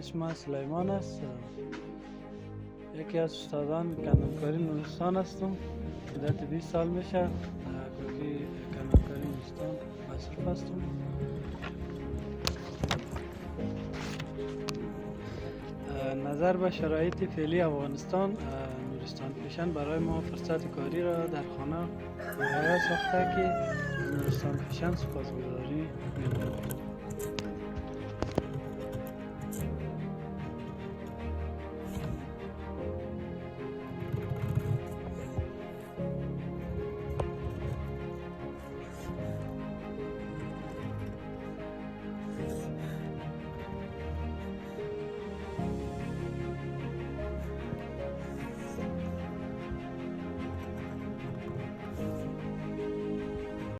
اسم سلیمان است. یکی از استادان کندانکاری نورستان هستم. مدت 20 سال میشه در کاری کندانکاری نورستان مصروف هستم. نظر به شرایط فعلی افغانستان، نورستان فیشن برای ما فرصت کاری را در خانه مهیا ساخته که نورستان فیشن سپاسگزاری می‌کنیم.